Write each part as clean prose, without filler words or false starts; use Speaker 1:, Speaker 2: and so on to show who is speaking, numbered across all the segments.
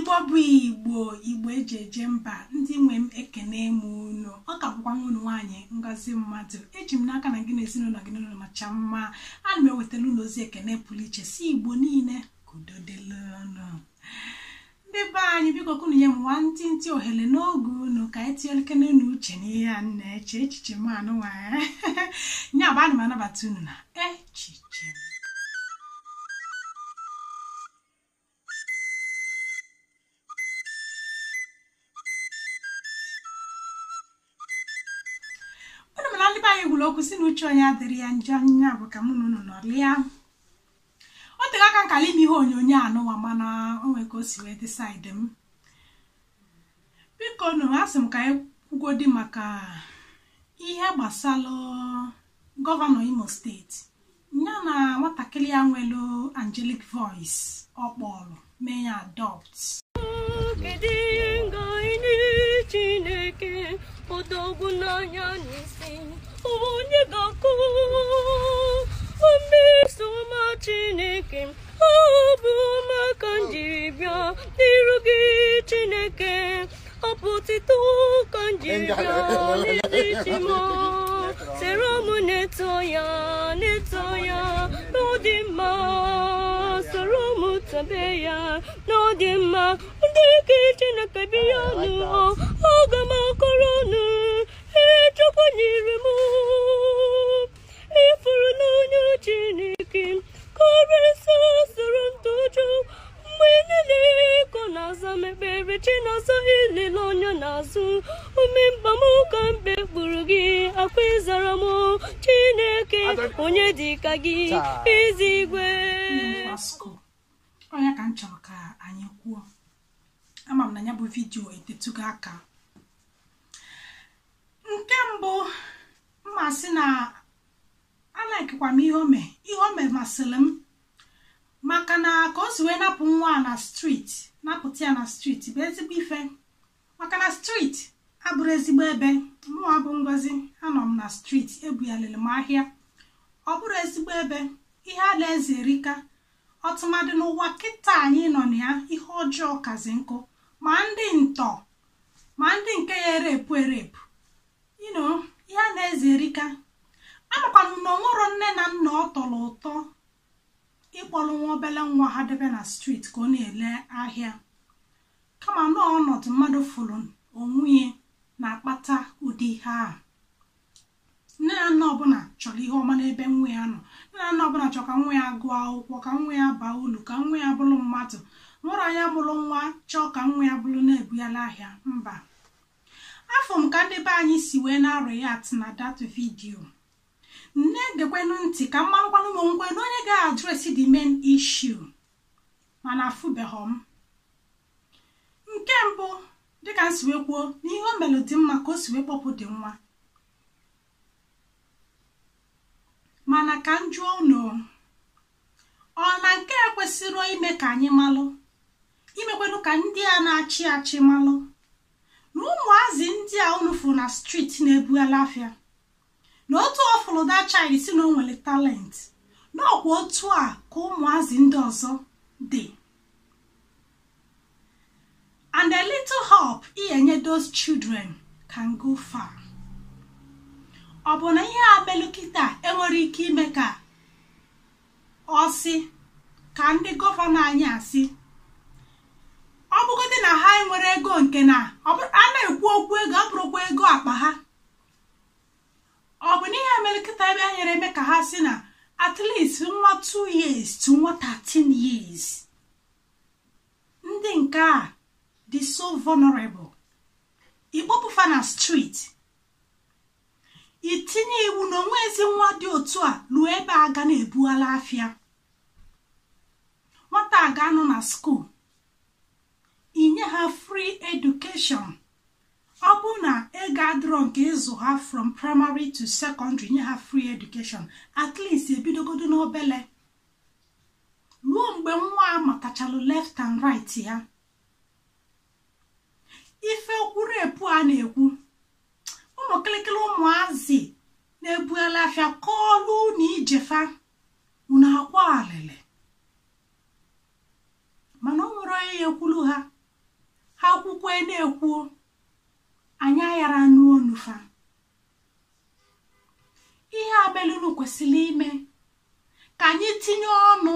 Speaker 1: Igbo ejeje mba ndị nwe m ekene m unu ọ ka bụkwa unu nwanyị Ngozi Mmadụ eji m n'aka na gị na ezinụlọ gị n'ụlọ macha mma ana m ewetala unu ozi ekene pụrụ iche si Igbo niile kudodelu ndị be anyị biko kunu nye m nwantịntị ohere n'oge unu ka etinyere kene n'uche n'ihe a na-eche echiche m anụ nwanyị nya bụ ana m anabata unu na echiche okwu si n'uche onye adịrị ya njọ anya bụ ka mụ na unu nọrịa o tere aka nkala ime ihe onyonyo anụwa mana o nwere ka o si wee decide m biko nụ asị m ka ekwugodi maka ihe gbasara gọvanọ Imo steeti ya na nwatakịrị ya nwelu angelic voice ọ kpọrọ mee ya adopt
Speaker 2: Chineke odogwu n'anya n'isi onye ga-akụ omesoma Chineke ọ bụ maka njiri bịa n'iru gị Chineke ọ bụ otito ka njiri bịa n'etiti m sere m na-eto ya n'ọdị mma soro m tabe ya n'ọdị mma ndị ike Chineke bịa n'ụọ aga m akọrọ ọnụ echekwa nyere m ifuru n'onye Chineke karịsịa soro ntoju mgbe niile ka ọ na-aza m ekpere Chinasa ilele onye n'azụ omemba m ka mbe kpụrụ gị akwa ịzara m Chineke onye dịka gị ezi igwe
Speaker 1: onye ka m chọrọ ka anyị kwuo ama m na ya bụ vidiyo etetugo aka nke mbụ mmasị na alaikikwa m ihe ome masịrị m maka na ka o si wee napụ nwa na street napụta ya na street bụ ezigbo ife maka na street abụrụ ezigbo ebe mụọ bụ Ngozi anọ m na street ebuyalịrị m ahịa ọ bụrụ ezigbo ebe ihe alaeze erika ọtụmadị n'ụwa kịta anyị nọ na ya ihe ọjọọ kazi nkụ ma ndị ntọ ma ndị nke ya erepu ihe alaeze erika amakwanụ na onwero nne na nna ọ tọrọ ụtọ ịkpọrọ nwa obele nwa ha debe na street ka ọ na-ele ahịa kama na ọnọdụ mmadụ fụrụ onwe na-akpata ụdị ihe a nne na nna ọbụla chọrọ ihe ọma n'ebe nwa ya nọ nne na nna ọbụla chọrọ ka nwa ya gụọ akwụkwọ ka nwa ya baa ulu ka nwa ya bụrụ mmadụ nwere onye mụrụ nwa chọọ ka nwa ya bụrụ na-ebuyala ahịa mba afọ m ka ndị be anyị si wee na-react na that video nne gekwenụ ntị ka mmanụkwanụ m onwe na onye ga-adresi the main issue mana afụbeghị m nke mbụ dịka m si wee kwuo na ihe o melụ dị mma ka o si wee kpọpụ dị nwa mana ka m jụọ unu ọ na nke ekwesịrị ime ka anyị malụ imekwenụ ka ndị a na-achị achị malụ na ụmụazị ndị a unu fụ na street na-ebugala afịa na otu ọ fụrụ that child si na o nwere talent na ọkwa otu a ka ụmụazị ndị ọzọ dị and a little help inye those children can go far. Ọ bụ na ihe a melukita enwere ike ime ka ọ sị ka ndị gọvanọ anyị asị ọ bụgodị na ha enwere ego nke na a na-ekwu okwu ego ọ bụrụkwa ego akpa ha ọ bụ na ihe a melukita ebe a nyere eme ka ha sị na at least nwa 2 years to nwa 13 years ndị nke a dị so vulnerable ikpọpụfa na street itinye iwu na onwe ezi nwa dị otu a ruo ebe a ga na-ebughala afịa nwata a ga-anọ na school inye ha free education ọ bụ na ego adịrọ nke ịzụ ha from primary to secondary nye ha free education at least ebidogodo n'obele ruo mgbe nwa a matachalụ left and right ya ife okwuru epu a na-ekwu ụmụ kịlịkịlị ụmụazị na-ebughala afịa kọọlụ na ijefa unu akwa alele mana o nwere onye ya ekwulu ha akwụkwọ na-ekwu anyị ayara n'onufa ihe abelunu kwesịrị ime ka anyị tinye ọnụ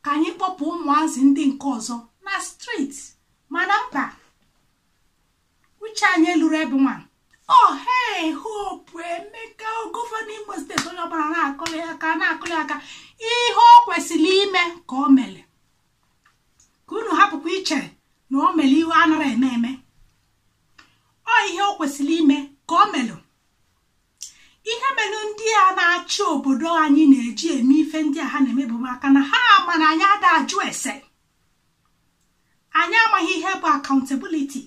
Speaker 1: ka anyị kpọpụ ụmụazị ndị nke ọzọ na street mana mba uche anyị lụrụ ebe nwa hey Hope Emeka gọvanọ Imo steeti onye ọbụla na-akụli aka ihe o kwesịrị ime ka o mere ka unu hapụkwa iche na o mere ihe anara eme ihe o kwesịrị ime ka o mere ihe mere ndị a na-achị obodo anyị na-eji eme ife ndị a ha na-emebu maka na ha ama na anyị ada ajụ ese anyị amaghị ihe bụ accountability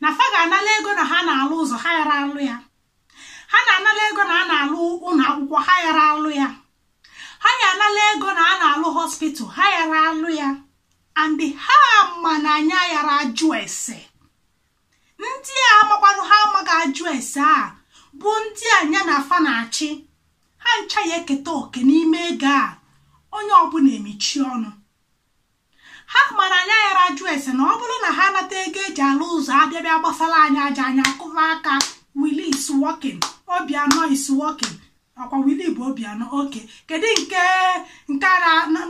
Speaker 1: na fa ga-anala ego na ha na-alụ ụzọ ha yara alụ ya ha na-anala ego na a na-alụ ụlọ akwụkwọ ha yara alụ ya ha ga-anala ego na a na-alụ hospital ha yara alụ ya and ha ma na anyị yara ajụ ese ndị a amakwanụ ha amaghị ajụ ese a bụ ndị anya na afa na-achị ha ncha ya eketa oke n'ime ego a onye ọbụla emechi ọnụ ha mara anya yara ajụ ese na ọ bụrụ na ha nata ego eji alụ ụzọ abịa gbasara anyị aja anya akụva aka Willie is working Obiano is working akwa Willie bụ Obiano oke kedu nke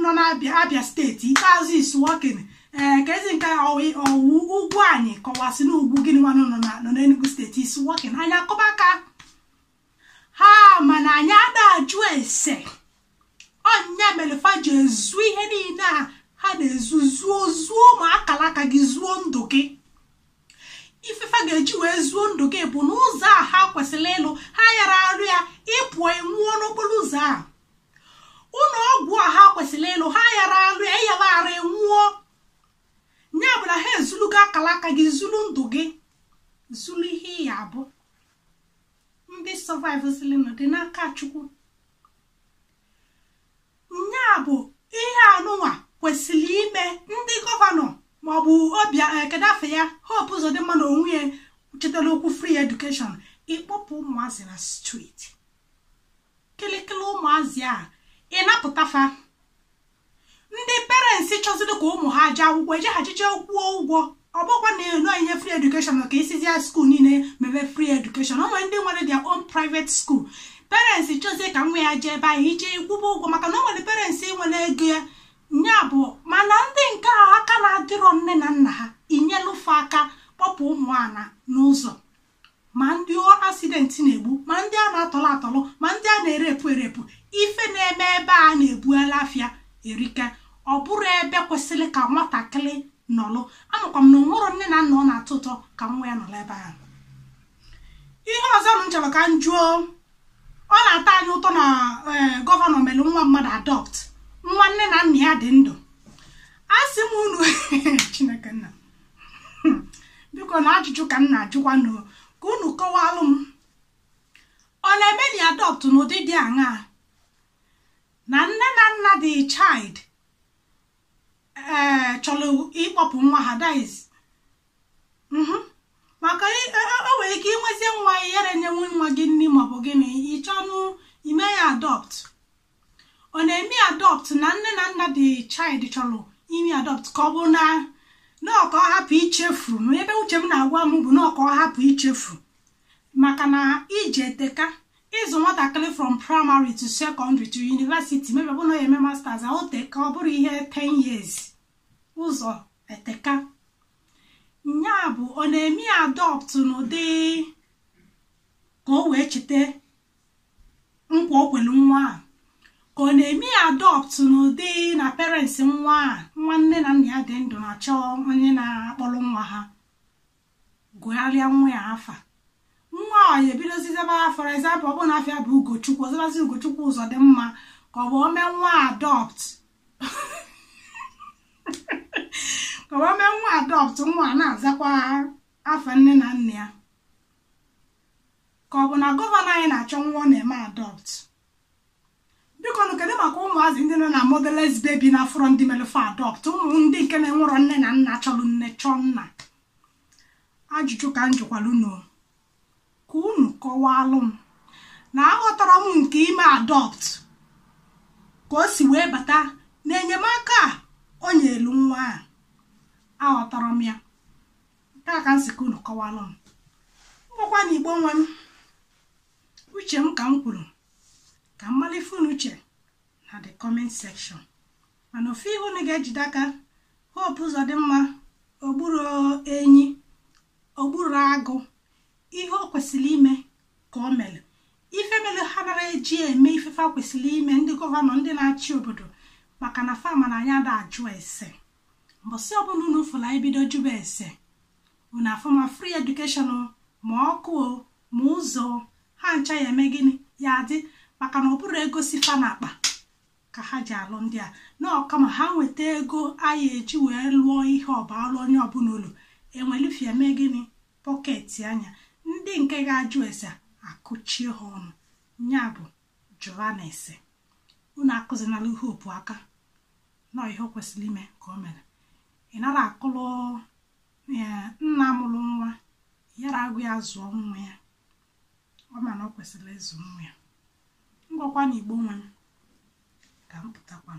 Speaker 1: nọ na Abia steeti Ikpeazụ is working kezi nke ugwu anyị kọwasị na ugwu gịnị nwa nọ na Enugu steeti is working anya akụba aka ha mana anyị ada ajụ ese ọnya mere fa ji ezu ihe niile a ha na-ezuzuo ma akalaka gị zuo ndụ gị ifefa ga-eji wee zuo ndụ gị bụ n'ụzọ a ha kwesịrị ịlụ ha yara arụ ya ịpụ enwuo n'okporo ụzọ a ụlọ ọgwụ a ha kwesịrị ịlụ ha yara arụ ya ịyara arụ enwuo nya bụ na ha ezulu gị akalaka gị zulu ndụ gị zulu ihe ya abụ ndị survivors dị n'aka Chukwu nya bụ ihe anụnwa kwesịrị ime ndị gọvanọ maọbụ kedafe ya Hope Uzodimma na onwe ya chetara okwu free education ịkpọpụ ụmụazị na street kilikili ụmụazị a ịnapụtafa ndị parents chọziri ka ụmụ ha jee akwụkwọ eje ha jije kwụọ ụgwọ ọ bụkwa na eno ihe free education ka isizi school niile mebe free education o nwere ndị nwere their own private school parents chọzie ka nwa ya jee ebe ahụ ije kwụba ụgwọ maka na o nwere parents nwere ego ya nya bụ mana ndị nke aka na-adịrọ nne na nna ha inyelufe aka kpọpụ ụmụana n'ụzọ ma ndị accident na-egbu ma ndị a na-atọlụ atọlụ ma ndị a na-erepụ ife na-eme ebe a na-ebuela afịa erika ọ bụrụ ebe kwesịrị ka nwatakịrị nọlụ amakwa m na onwero nne na nna ọ na-atọ ụtọ ka nwa ya nọrọ ebe ahụ ihe ọzọ m chọrọ ka m jụọ ọ na-ata anyị ụtọ na gọvanọ mere nwa mmadụ adopt nwa nne na nna ya dị ndụ asị m unu Chineke nna biko na ajụjụ ka m na-ajụkwa ka unu kọwalụ m ọ na-eme na adopt n'ụdị dị aṅaa na nne na nna dị child chọrọ ịkpọpụ nwa ha daiz maka o nwere ike inwezie nwa ihere nyenwe nwa gị nne maọbụ gịnị ịchọnụ ime ya adopt ọ na-eme adopt na nne na nna dị child chọrọ ime adopt ka ọ bụ na ọka ọ hapụ ichefu na ebe uche m na-agwa m bụ na ọka ọ hapụ ichefu maka na ije eteka ịzụ nwatakịrị from primary to secondary to university maybe ọ bụ na ya eme masters ka ọ bụrụ ihe 10 years ụzọ eteka nya bụ ọ na-eme adopt n'ụdị ka o wee cheta nkwa o kwelu nwa a ka ọ na-eme adopt n'ụdị na parents nwa nne na nna ya dị ndụ na-achọ onye na-akpọrọ nwa ha gụgharịa nwa ya afa nwa a ya ebidozizebe for example ọ bụ na afịa bụ Ugochukwu ọzọbazi Ugochukwu ụzọ dị mma ka ọ bụ ome nwa adopt ka ọ mee nwa adopt nwa na-azakwa afọ nne na nna ya ka ọ bụ na gọvanọ anyị na-achọ nwa ọ na-eme adopt biko nụ kedu maka ụmụazị ndị nọ na motherless baby na afọrọ ndị melefe adopt ụmụ ndị nke na-enwerọ nne na nna chọrọ nne chọọ nna ajụjụ ka m jụkwala unu ka unu kọwalụ m na aghọtara m nke ime adopt ka o si wee bata na enyemaka o nyelu nwa a aghọtara m ya ka m si ka unu kọwalụ m ngwakwa na Igbo nwe m uche m ka m kwuru ka mmalife unu uche na the comment section mana ofe ihe unu ga-ejide aka Hope Uzodimma ogburu enyi ogburu agụ ihe o kwesịrị ime ka o mere ife mere ha nara eji eme ife fa kwesịrị ime ndị gọvanọ ndị na-achị obodo maka na fama na anya da ajụ ese mbọsị ọbụla unu fụla ibido jụba ese unu afụma free education ma ọkụ ma ụzọ ha ncha ya eme gịnị ya dị maka na ọ bụrụ ego si fa n'akpa ka ha ji alụ ndị a na ọkama ha nweta ego anyị eji wee lụọ ihe ọba alụ onye ọbụla ụlọ enwelifie eme gịnị pọketi anya ndị nke ga-ajụ ese akụchie ha ọnụ nya bụ jụwa na ese unu akụzinala Hope aka na ihe o kwesịrị ime ka o mere ị nara akụlụ nna mụrụ nwa yara agụ ya zụọ nwa ya ọ ma na o kwesịrị ịzụ nwa ya ngwakwa na Igbo nwe m ka m pụtakwa